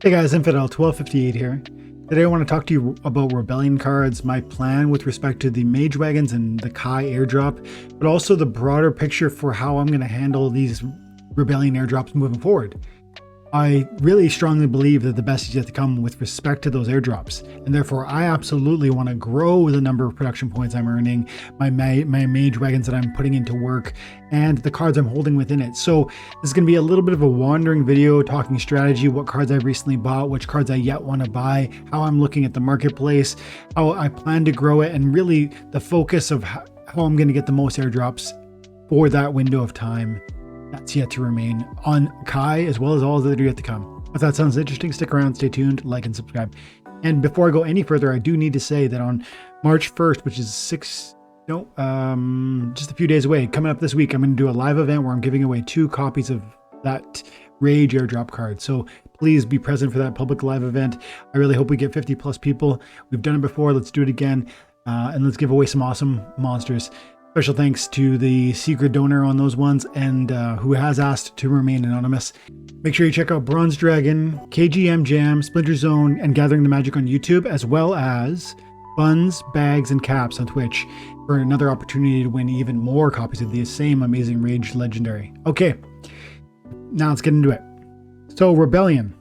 Hey guys, Infidel 1258 here. Today I want to talk to you about Rebellion cards, my plan with respect to the Mage Wagons and the Kai airdrop, but also the broader picture for how I'm going to handle these Rebellion airdrops moving forward. I really strongly believe that the best is yet to come with respect to those airdrops, and therefore I absolutely want to grow the number of production points I'm earning, my Mage Wagons that I'm putting into work, and the cards I'm holding within it. So this is going to be a little bit of a wandering video talking strategy, what cards I've recently bought, which cards I yet want to buy, how I'm looking at the marketplace, how I plan to grow it, and really the focus of how I'm going to get the most airdrops for that window of time that's yet to remain on Kai, as well as all that are yet to come. If that sounds interesting, stick around, stay tuned, like and subscribe. And before I go any further, I do need to say that on March 1st, which is just a few days away, coming up this week, I'm going to do a live event where I'm giving away 2 copies of that Rage airdrop card. So please be present for that public live event. I really hope we get 50 plus people. We've done it before. Let's do it again. And let's give away some awesome monsters. Special thanks to the secret donor on those ones and who has asked to remain anonymous. Make sure you check out Bronze Dragon, KGM Jam, Splinter Zone, and Gathering the Magic on YouTube, as well as Buns, Bags, and Caps on Twitch for another opportunity to win even more copies of the same amazing Rage Legendary. Okay, now let's get into it. So Rebellion.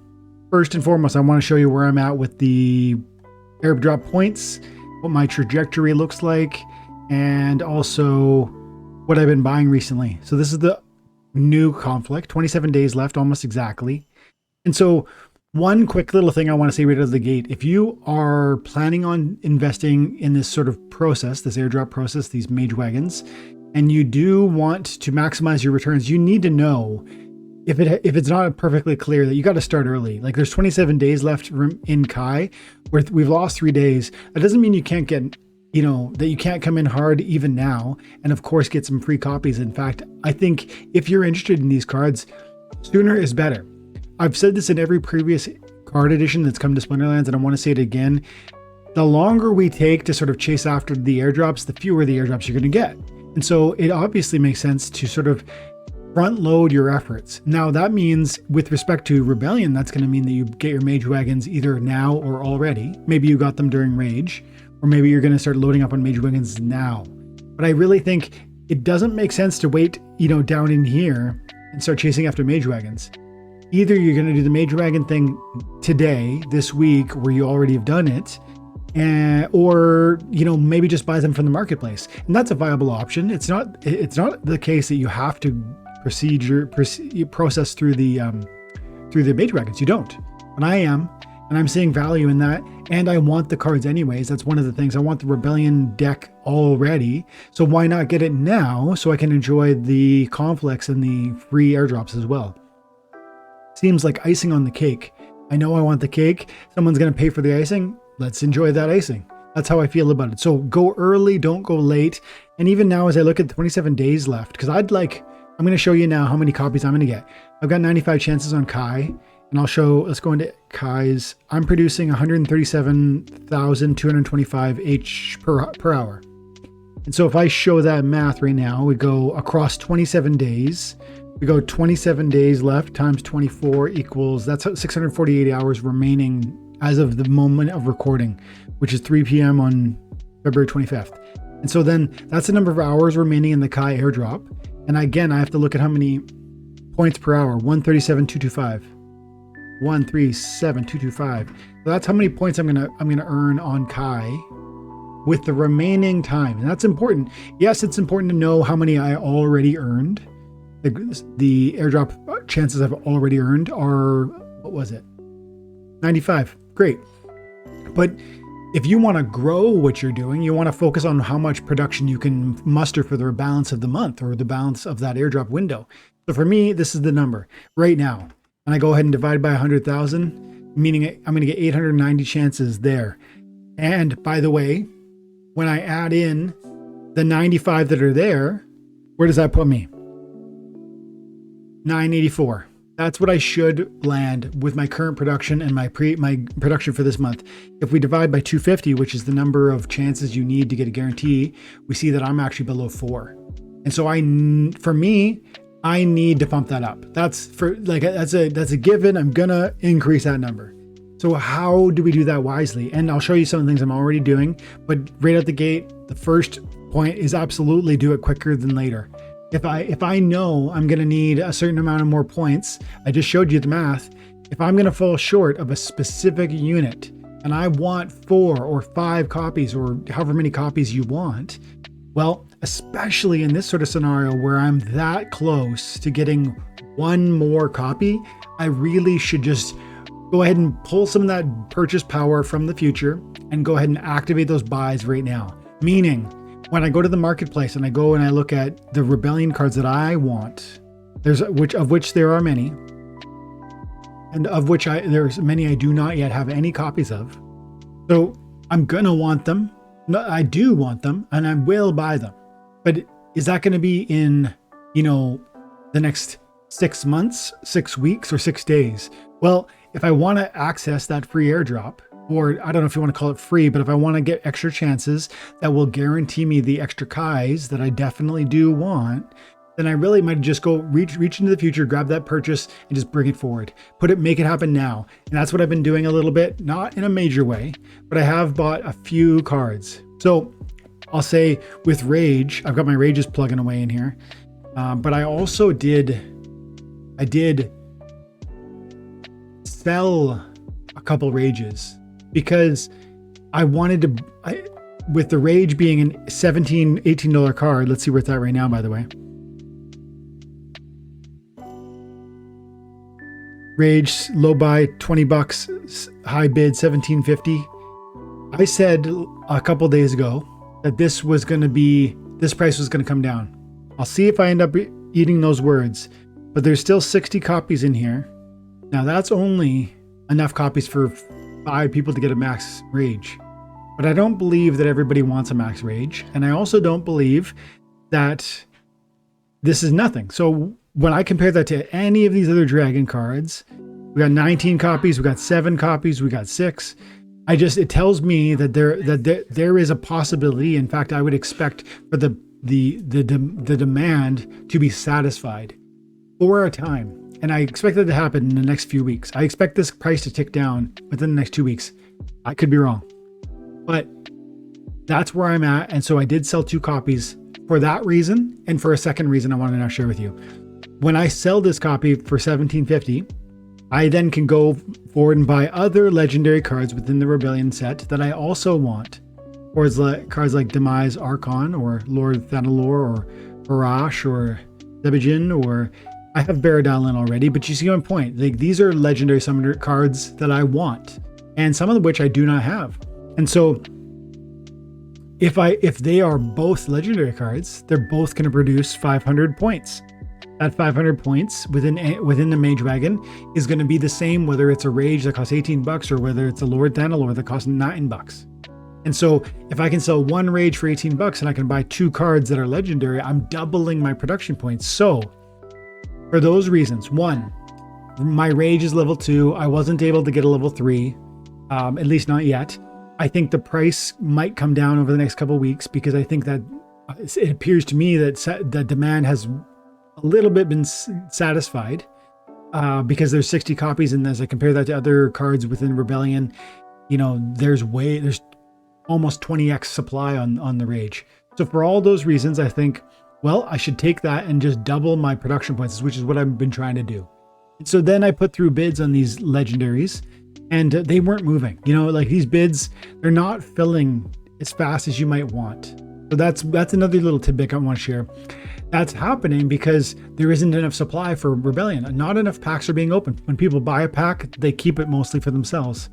First and foremost, I want to show you where I'm at with the airdrop points, what my trajectory looks like, and also what I've been buying recently. So this is the new conflict, 27 days left, almost exactly. And so one quick little thing I want to say right out of the gate, if you are planning on investing in this sort of process, this airdrop process, these Mage Wagons, and you do want to maximize your returns, you need to know if it's not perfectly clear that you got to start early. Like there's 27 days left in Kai, where we've lost 3 days. That doesn't mean you can't get, that you can't come in hard even now and of course get some free copies. In fact, I think if you're interested in these cards, sooner is better. I've said this in every previous card edition that's come to Splinterlands, and I want to say it again. The longer we take to sort of chase after the airdrops, the fewer the airdrops you're going to get. And so it obviously makes sense to sort of front load your efforts. Now that means with respect to Rebellion, that's going to mean that you get your Mage Wagons either now or already. Maybe you got them during Rage, or maybe you're going to start loading up on Mage Wagons now. But I really think it doesn't make sense to wait, down in here and start chasing after Mage Wagons. Either you're going to do the Mage Wagon thing today, this week, where you already have done it, or maybe just buy them from the marketplace. And that's a viable option. It's not the case that you have to process through the Mage Wagons. You don't. But I am. And I'm seeing value in that, and I want the cards anyways. That's one of the things. I want the Rebellion deck already, so why not get it now so I can enjoy the conflicts and the free airdrops as well? Seems like icing on the cake. I know I want the cake. Someone's going to pay for the icing. Let's enjoy that icing. That's how I feel about it. So go early, don't go late. And even now, as I look at the 27 days left, because I'm going to show you now how many copies I'm going to get. I've got 95 chances on Kai. And let's go into Kai's. I'm producing 137,225 H per hour. And so if I show that math right now, we go across 27 days. We go 27 days left times 24 equals, that's 648 hours remaining as of the moment of recording, which is 3 p.m. on February 25th. And so then that's the number of hours remaining in the Kai airdrop. And again, I have to look at how many points per hour, 137,225. 137,225. So that's how many points I'm gonna earn on Kai with the remaining time, and that's important. Yes, it's important to know how many I already earned. The airdrop chances I've already earned are, what was it? 95. Great. But if you want to grow what you're doing, you want to focus on how much production you can muster for the balance of the month or the balance of that airdrop window. So for me, this is the number right now. And I go ahead and divide by 100,000, meaning I'm going to get 890 chances there. And by the way, when I add in the 95 that are there, where does that put me? 984. That's what I should land with my current production and my production for this month. If we divide by 250, which is the number of chances you need to get a guarantee, we see that I'm actually below 4. And so for me, I need to pump that up. That's a given. I'm gonna increase that number. So how do we do that wisely? And I'll show you some of the things I'm already doing, but right out the gate, the first point is absolutely do it quicker than later. If I know I'm gonna need a certain amount of more points, I just showed you the math. If I'm gonna fall short of a specific unit and I want 4 or 5 copies or however many copies you want, well, especially in this sort of scenario where I'm that close to getting one more copy, I really should just go ahead and pull some of that purchase power from the future and go ahead and activate those buys right now. Meaning, when I go to the marketplace and I go and I look at the Rebellion cards that I want, of which there are many, and of which there's many I do not yet have any copies of. So I'm gonna want them. No, I do want them, and I will buy them. But is that going to be in, the next 6 months, 6 weeks, or 6 days? Well, if I want to access that free airdrop, or I don't know if you want to call it free, but if I want to get extra chances that will guarantee me the extra Kais that I definitely do want, then I really might just go reach into the future, grab that purchase, and just bring it forward. Make it happen now. And that's what I've been doing a little bit, not in a major way, but I have bought a few cards. So I'll say with Rage, I've got my Rages plugging away in here. But I also did sell a couple Rages because I wanted to, with the Rage being an $17, $18 card, let's see where it's at right now, by the way. Rage low buy $20, high bid $17.50. I said a couple days ago that this price was going to come down. I'll see if I end up eating those words, but there's still 60 copies in here. Now that's only enough copies for 5 people to get a max Rage, but I don't believe that everybody wants a max Rage, and I also don't believe that this is nothing. So when I compare that to any of these other Dragon cards, we got 19 copies, we got 7 copies, we got 6. It tells me that there is a possibility. In fact, I would expect for the demand to be satisfied for a time. And I expect that to happen in the next few weeks. I expect this price to tick down within the next 2 weeks. I could be wrong, but that's where I'm at. And so I did sell 2 copies for that reason. And for a second reason I want to now share with you. When I sell this copy for $17.50, I then can go forward and buy other legendary cards within the Rebellion set that I also want. Or cards like Demise Archon or Lord Thanalor or Barash or Zebijin, or I have Baradalin already, but you see my point. These are legendary summoner cards that I want, and some of which I do not have. And so if they are both legendary cards, they're both going to produce 500 points. That 500 points within the Mage Wagon is going to be the same whether it's a Rage that costs $18 or whether it's a Lord Thanalor that costs $9. And so if I can sell 1 Rage for $18 and I can buy 2 cards that are legendary, I'm doubling my production points. So for those reasons, 1, my Rage is level 2. I wasn't able to get a level 3, at least not yet. I think the price might come down over the next couple of weeks because I think that it appears to me that the demand has a little bit been satisfied because there's 60 copies, and as I compare that to other cards within Rebellion, there's almost 20x supply on the Rage. So for all those reasons, I think, well, I should take that and just double my production points, which is what I've been trying to do. And so then I put through bids on these legendaries, and they weren't moving. Like these bids, they're not filling as fast as you might want. So that's another little tidbit I want to share. That's happening because there isn't enough supply for Rebellion. Not enough packs are being opened. When people buy a pack, they keep it mostly for themselves.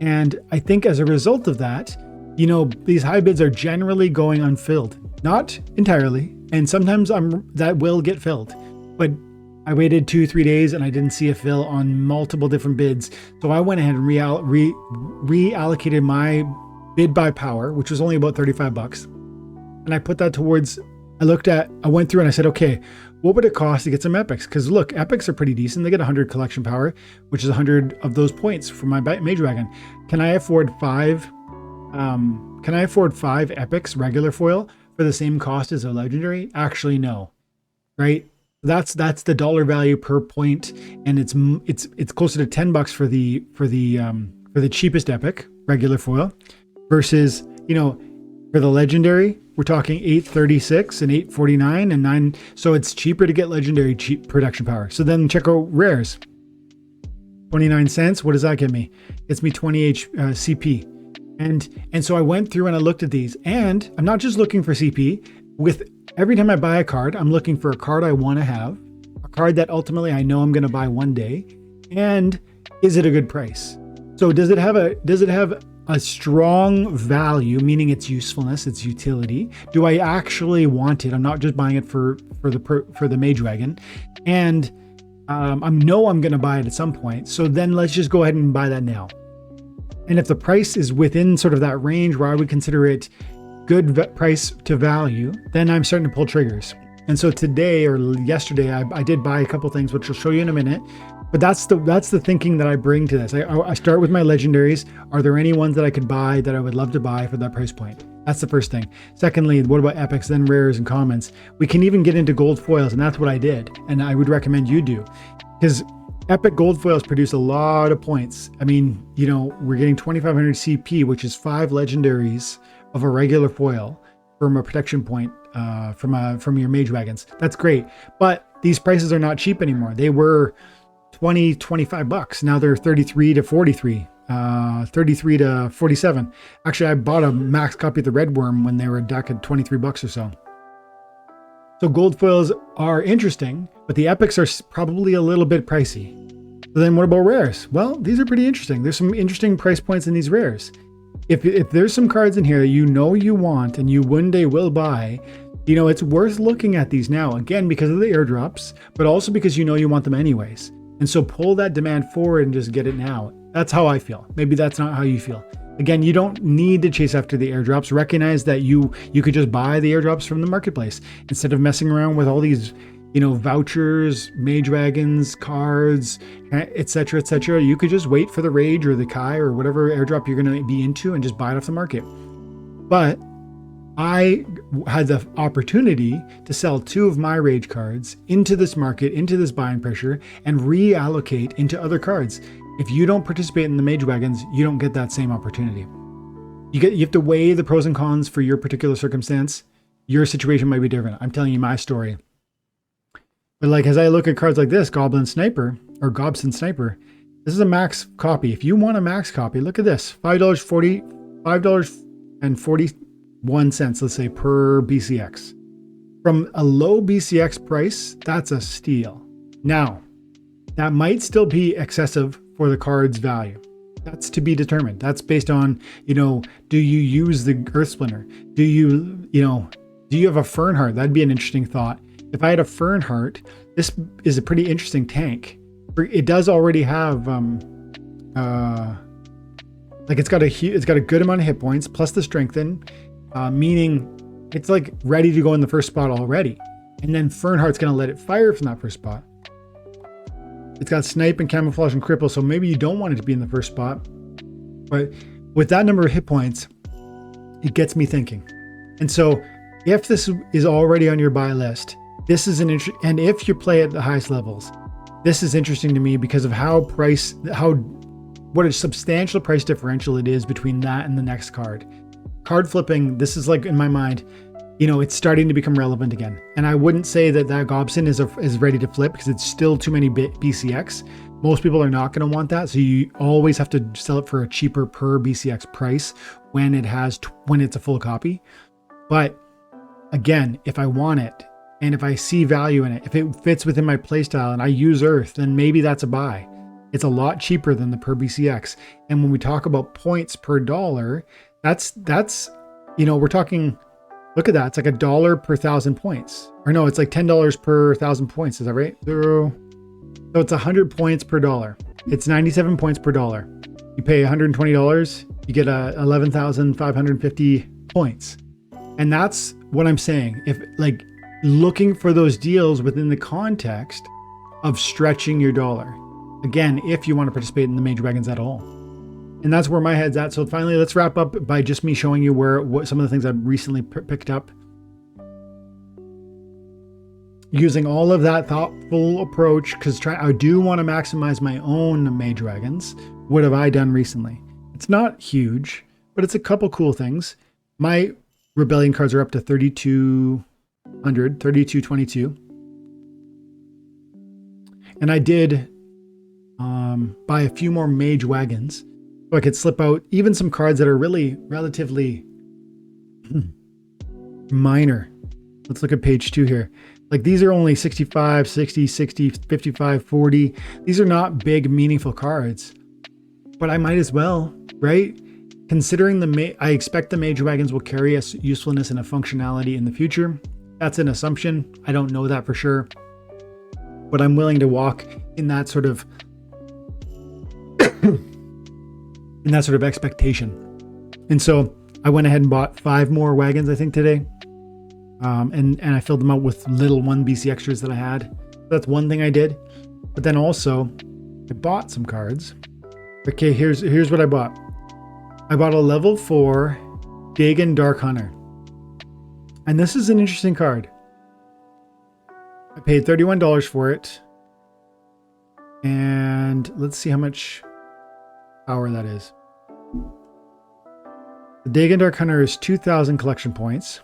And I think as a result of that, these high bids are generally going unfilled. Not entirely. And sometimes that will get filled. But I waited 2-3 days and I didn't see a fill on multiple different bids. So I went ahead and reallocated my bid buy power, which was only about $35. And I put that towards, I went through and I said, okay, what would it cost to get some epics? Because look, epics are pretty decent. They get 100 collection power, which is 100 of those points for my Mage Wagon. Can I afford 5 epics regular foil for the same cost as a legendary? Actually, no. Right? That's the dollar value per point, and it's closer to $10 for the cheapest epic regular foil, versus, you know, for the legendary we're talking 836 and 849 and 9. So it's cheaper to get legendary cheap production power. So then check out rares. 29 cents. What does that get me? Gets me 20 CP. And so I went through and I looked at these, and I'm not just looking for CP. With every time I buy a card, I'm looking for a card I want to have, a card that ultimately I know I'm going to buy one day, and is it a good price? So does it have a strong value, meaning its usefulness, its utility? Do I actually want it? I'm not just buying it for the Mage Wagon, and I know I'm going to buy it at some point. So then let's just go ahead and buy that now. And if the price is within sort of that range where I would consider it good price to value, then I'm starting to pull triggers. And so today or yesterday, I did buy a couple things, which I'll show you in a minute. But that's the thinking that I bring to this. I start with my legendaries. Are there any ones that I could buy that I would love to buy for that price point? That's the first thing. Secondly, what about epics, then rares and commons? We can even get into gold foils, and that's what I did. And I would recommend you do, because epic gold foils produce a lot of points. I mean, you know, we're getting 2,500 CP, which is 5 legendaries of a regular foil from a protection point from your mage wagons. That's great. But these prices are not cheap anymore. They were 20, 25 bucks. Now they're 33 to 43, 33 to 47. Actually, I bought a max copy of the Red Worm when they were back at 23 bucks or so. So gold foils are interesting, but the epics are probably a little bit pricey. So then what about rares? Well, these are pretty interesting. There's some interesting price points in these rares. If there's some cards in here that you know you want and you one day will buy, you know, it's worth looking at these now. Again, because of the airdrops, but also because you know you want them anyways. And so pull that demand forward and just get it now. That's how I feel. Maybe that's not how you feel. Again, you don't need to chase after the airdrops. Recognize that you could just buy the airdrops from the marketplace instead of messing around with all these, you know, vouchers, mage wagons, cards, etc., etc. You could just wait for the Rage or the Kai or whatever airdrop you're going to be into and just buy it off the market. But I had the opportunity to sell 2 of my Rage cards into this market, into this buying pressure, and reallocate into other cards. If you don't participate in the mage wagons, you don't get that same opportunity. You have to weigh the pros and cons for your particular circumstance. Your situation might be different. I'm telling you my story. But like, as I look at cards like this, Goblin Sniper or Gobson Sniper, this is a max copy. If you want a max copy, look at this, $5.41, let's say, per BCX. From a low BCX price, that's a steal. Now, that might still be excessive for the card's value. That's to be determined. That's based on, you know, do you use the Earth Splinter? Do you have a Fernheart? That'd be an interesting thought. If I had a Fernheart, this is a pretty interesting tank. It does already have, like it's got a good amount of hit points plus the strengthen, meaning it's like ready to go in the first spot already. And then Fernheart's going to let it fire from that first spot. It's got snipe and camouflage and cripple, so maybe you don't want it to be in the first spot. But with that number of hit points, it gets me thinking. And so if this is already on your buy list, this is and if you play at the highest levels, this is interesting to me because of what a substantial price differential it is between that and the next card. Card flipping, this is like, in my mind, you know, it's starting to become relevant again. And I wouldn't say that Gobson is ready to flip because it's still too many BCX. Most people are not going to want that. So you always have to sell it for a cheaper per BCX price when it's a full copy. But again, if I want it and if I see value in it, if it fits within my playstyle and I use Earth, then maybe that's a buy. It's a lot cheaper than the per BCX. And when we talk about points per dollar, that's, you know, we're talking, look at that. It's like $1 per 1,000 points. Or no, it's like $10 per 1,000 points. Is that right? So it's 100 points per dollar. It's 97 points per dollar. You pay $120, you get 11,550 points. And that's what I'm saying. If like looking for those deals within the context of stretching your dollar. Again, if you want to participate in the mage wagons at all. And that's where my head's at. So finally, let's wrap up by just me showing you what some of the things I've recently picked up. using all of that thoughtful approach, because I do want to maximize my own mage wagons. What have I done recently? It's not huge, but it's a couple cool things. My Rebellion cards are up to 3,200, 3,222. And I did buy a few more mage wagons so I could slip out even some cards that are really relatively minor. Let's look at page 2 here. Like these are only 65, 60, 60, 55, 40. These are not big, meaningful cards, but I might as well, right? Considering I expect the mage wagons will carry a usefulness and a functionality in the future. That's an assumption. I don't know that for sure, but I'm willing to walk in that sort of expectation. And so I went ahead and bought 5 more wagons, I think, today. And I filled them out with little 1 BC extras that I had. That's one thing I did. But then also I bought some cards. Okay, here's what I bought. I bought a level 4 Dagon Dark Hunter. And this is an interesting card. I paid $31 for it. And let's see how much power that is. The Dagon Dark Hunter is 2,000 collection points.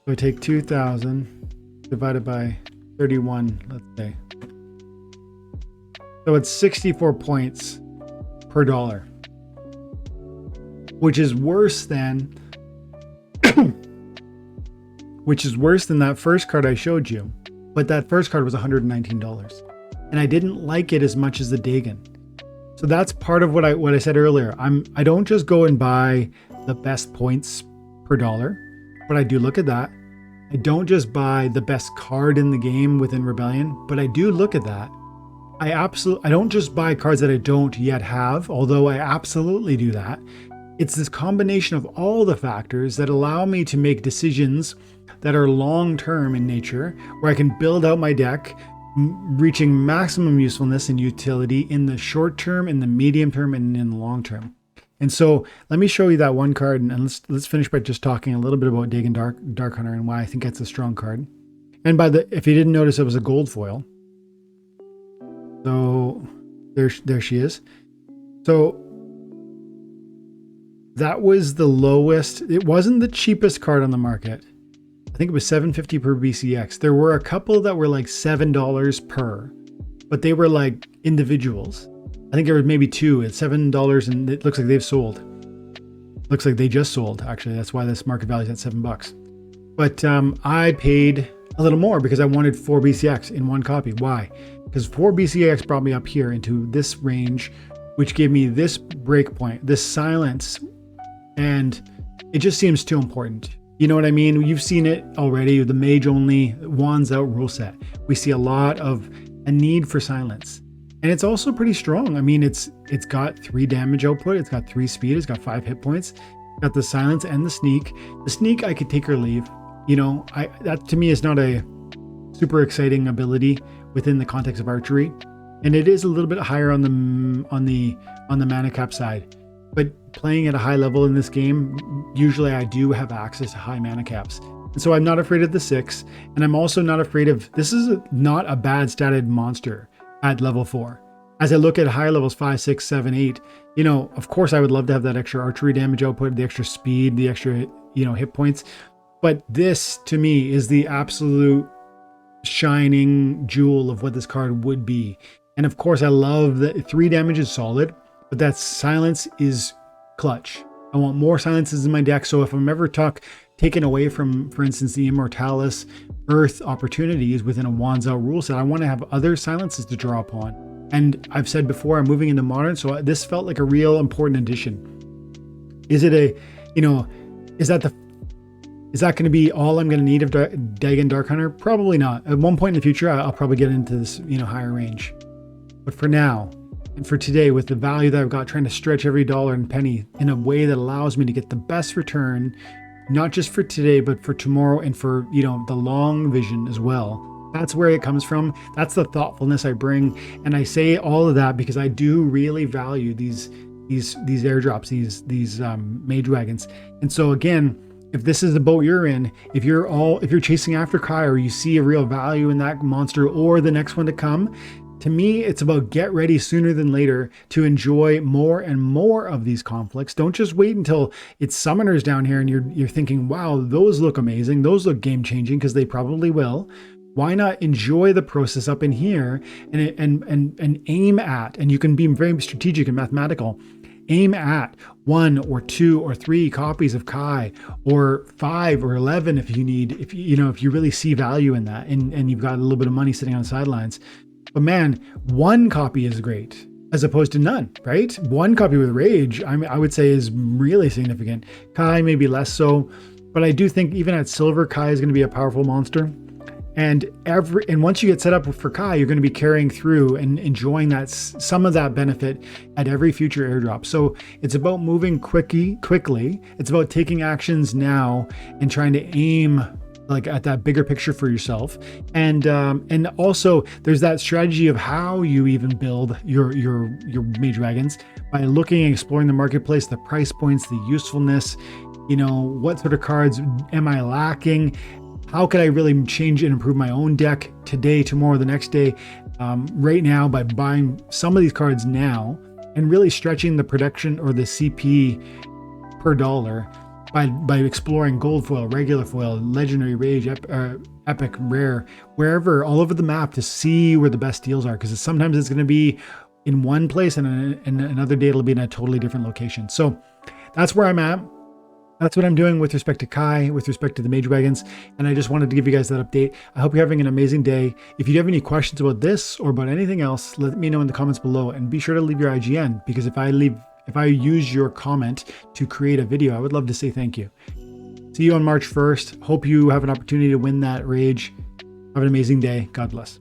So I take 2,000 divided by 31, let's say. So it's 64 points per dollar, which is worse than that first card I showed you. But that first card was $119, and I didn't like it as much as the Dagon. So that's part of what I said earlier. I don't just go and buy the best points per dollar, but I do look at that. I don't just buy the best card in the game within Rebellion, but I do look at that. I don't just buy cards that I don't yet have, although I absolutely do that. It's this combination of all the factors that allow me to make decisions that are long-term in nature, where I can build out my deck, reaching maximum usefulness and utility in the short term, in the medium term, and in the long term. And so let me show you that one card, and let's finish by just talking a little bit about Dagon Dark Hunter and why I think that's a strong card. And if you didn't notice, it was a gold foil. So there she is. So that was the lowest. It wasn't the cheapest card on the market. I think it was $7.50 per BCX. There were a couple that were like $7 per, but they were like individuals. I think there was maybe 2 at $7, and it looks like they've sold. Looks like they just sold, actually. That's why this market value is at $7. But I paid a little more because I wanted 4 BCX in one copy. Why? Because 4 BCX brought me up here into this range, which gave me this breakpoint, this silence, and it just seems too important. You know what I mean? You've seen it already, the mage only wands out rule set. We see a lot of a need for silence. And it's also pretty strong. I mean, it's got 3 damage output, it's got 3 speed, it's got 5 hit points, it's got the silence and the sneak. The sneak I could take or leave. You know, that to me is not a super exciting ability within the context of archery. And it is a little bit higher on the mana cap side. But playing at a high level in this game, usually I do have access to high mana caps. And so I'm not afraid of the 6. And I'm also not afraid of, this is not a bad statted monster at level 4. As I look at higher levels 5, 6, 7, 8, you know, of course I would love to have that extra archery damage output, the extra speed, the extra, you know, hit points. But this to me is the absolute shining jewel of what this card would be. And of course I love that 3 damage is solid, but that silence is clutch. I want more silences in my deck. So if I'm ever taken away from, for instance, the Immortalis Earth opportunities within a Wands Out rule set, I want to have other silences to draw upon. And I've said before, I'm moving into Modern, so this felt like a real important addition. Is it a, you know, is that going to be all I'm going to need of Dagon Dark Hunter? Probably not. At one point in the future, I'll probably get into this, you know, higher range. But for now, and for today, with the value that I've got, trying to stretch every dollar and penny in a way that allows me to get the best return, not just for today, but for tomorrow and for, you know, the long vision as well. That's where it comes from. That's the thoughtfulness I bring. And I say all of that because I do really value these airdrops, these mage wagons. And so again, if this is the boat you're in, if you're chasing after Kai, or you see a real value in that monster or the next one to come, to me, it's about get ready sooner than later to enjoy more and more of these conflicts. Don't just wait until it's summoners down here and you're thinking, wow, those look amazing, those look game changing, because they probably will. Why not enjoy the process up in here and aim at, and you can be very strategic and mathematical, aim at 1 or 2 or 3 copies of Kai, or 5 or 11 if you need, if you really see value in that, and you've got a little bit of money sitting on the sidelines. But man, 1 copy is great as opposed to none, right? 1 copy with Rage, I would say, is really significant. Kai maybe less so, but I do think even at silver, Kai is going to be a powerful monster. And once you get set up for Kai, you're going to be carrying through and enjoying some of that benefit at every future airdrop. So it's about moving quickly. It's about taking actions now and trying to aim like at that bigger picture for yourself. And also there's that strategy of how you even build your mage wagons by looking and exploring the marketplace, the price points, the usefulness, what sort of cards am I lacking? How could I really change and improve my own deck today, tomorrow, the next day, right now, by buying some of these cards now and really stretching the production or the CP per dollar by exploring gold foil, regular foil, legendary, rage, epic, rare, wherever, all over the map, to see where the best deals are. Because sometimes it's going to be in one place and another day it'll be in a totally different location. So that's where I'm at. That's what I'm doing with respect to Kai, with respect to the mage wagons. And I just wanted to give you guys that update. I hope you're having an amazing day. If you have any questions about this or about anything else, let me know in the comments below, and be sure to leave your IGN, because if I use your comment to create a video, I would love to say thank you. See you on March 1st. Hope you have an opportunity to win that rage. Have an amazing day. God bless.